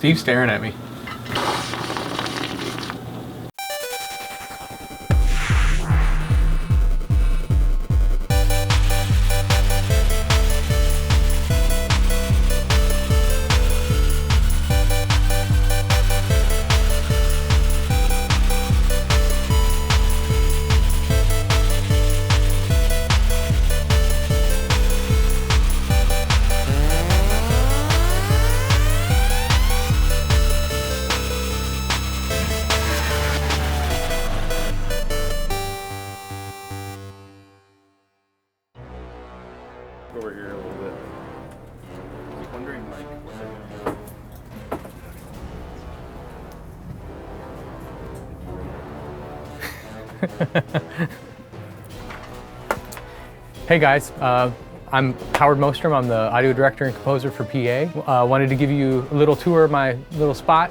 Steve's staring at me. Over here a little bit. I was wondering, like, what they're doing. Hey guys, I'm Howard Mostrom. I'm the audio director and composer for PA. Wanted to give you a little tour of my little spot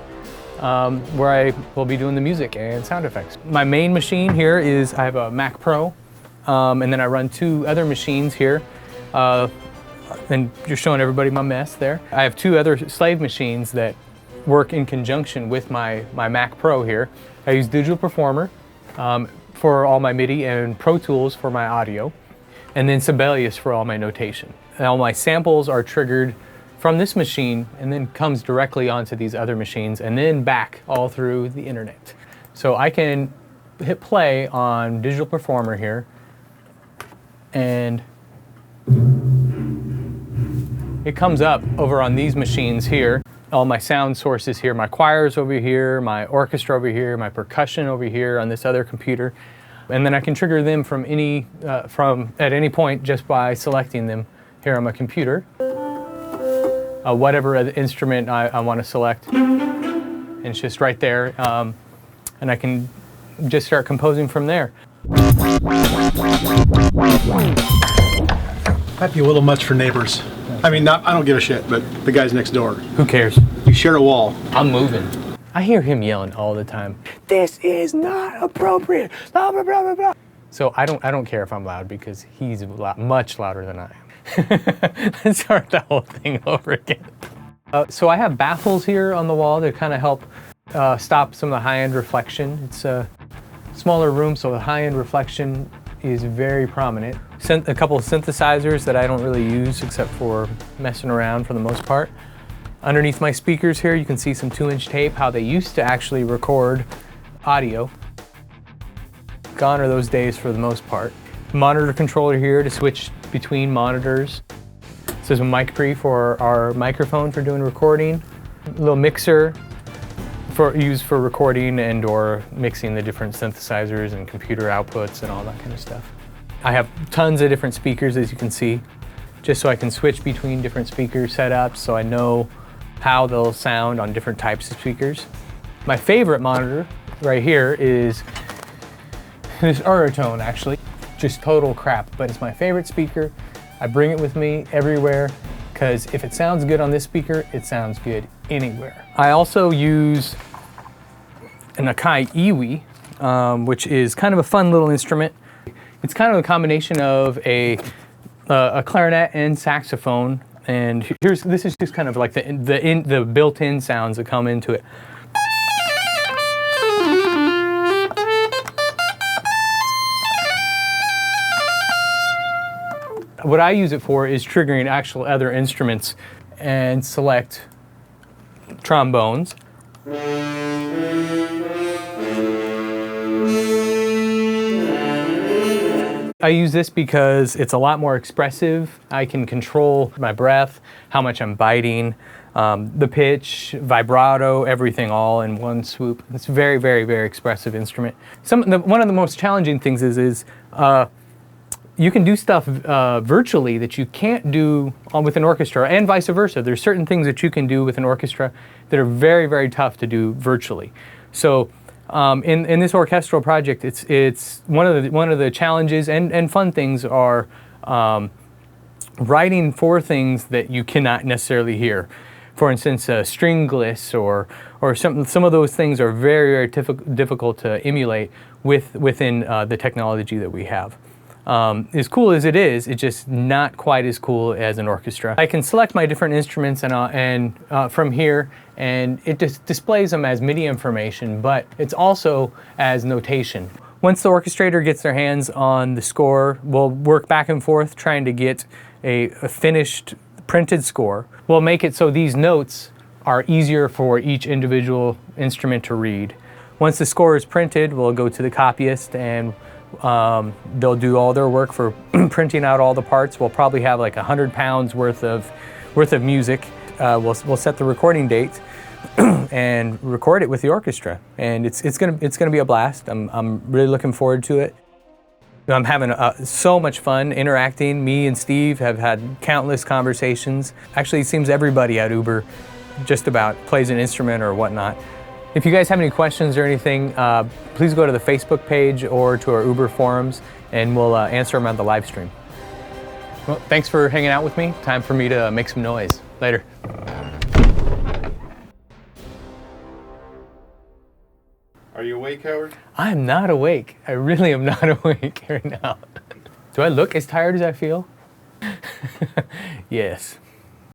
where I will be doing the music and sound effects. My main machine here is, I have a Mac Pro, and then I run two other machines here. And just showing everybody my mess there. I have two other slave machines that work in conjunction with my Mac Pro here. I use Digital Performer for all my MIDI and Pro Tools for my audio, and then Sibelius for all my notation. And all my samples are triggered from this machine and then comes directly onto these other machines and then back all through the internet. So I can hit play on Digital Performer here, and it comes up over on these machines here. All my sound sources here, my choirs over here, my orchestra over here, my percussion over here on this other computer. And then I can trigger them from at any point just by selecting them here on my computer. Whatever instrument I want to select. And it's just right there. And I can just start composing from there. Might be a little much for neighbors. I mean, I don't give a shit, but the guys next door. Who cares? You share a wall. I'm moving. I hear him yelling all the time. This is not appropriate. Blah, blah, blah, blah, blah. So I don't care if I'm loud because he's much louder than I am. Let's start the whole thing over again. So I have baffles here on the wall that kind of help stop some of the high-end reflection. It's a smaller room, so the high-end reflection is very prominent. A couple of synthesizers that I don't really use except for messing around for the most part. Underneath my speakers here, you can see some 2-inch tape, how they used to actually record audio. Gone are those days for the most part. Monitor controller here to switch between monitors. This is a mic pre for our microphone for doing recording. A little mixer used for recording and or mixing the different synthesizers and computer outputs and all that kind of stuff. I have tons of different speakers, as you can see, just so I can switch between different speaker setups so I know how they'll sound on different types of speakers. My favorite monitor right here is this Orchestral, actually. Just total crap, but it's my favorite speaker. I bring it with me everywhere because if it sounds good on this speaker, it sounds good anywhere. I also use an Akai Iwi, which is kind of a fun little instrument. It's kind of a combination of a clarinet and saxophone, and this is just kind of like the built-in sounds that come into it. What I use it for is triggering actual other instruments and select trombones. I use this because it's a lot more expressive. I can control my breath, how much I'm biting, the pitch, vibrato, everything all in one swoop. It's a very, very, very expressive instrument. One of the most challenging things is you can do stuff virtually that you can't do with an orchestra, and vice versa. There's certain things that you can do with an orchestra that are very, very tough to do virtually. So in this orchestral project, it's one of the challenges and fun things are writing for things that you cannot necessarily hear. For instance, string gliss or some of those things are very, very difficult to emulate within the technology that we have. As cool as it is, it's just not quite as cool as an orchestra. I can select my different instruments and from here, and it displays them as MIDI information, but it's also as notation. Once the orchestrator gets their hands on the score, we'll work back and forth trying to get a finished printed score. We'll make it so these notes are easier for each individual instrument to read. Once the score is printed, we'll go to the copyist and they'll do all their work for printing out all the parts. We'll probably have like 100 pounds worth of music. We'll set the recording date and record it with the orchestra, and it's gonna be a blast. I'm really looking forward to it. I'm having so much fun interacting. Me and Steve have had countless conversations. Actually, it seems everybody at Uber just about plays an instrument or whatnot. If you guys have any questions or anything, please go to the Facebook page or to our Uber forums, and we'll answer them on the live stream. Well, thanks for hanging out with me. Time for me to make some noise. Later. Are you awake, Howard? I'm not awake. I really am not awake right now. Do I look as tired as I feel? Yes.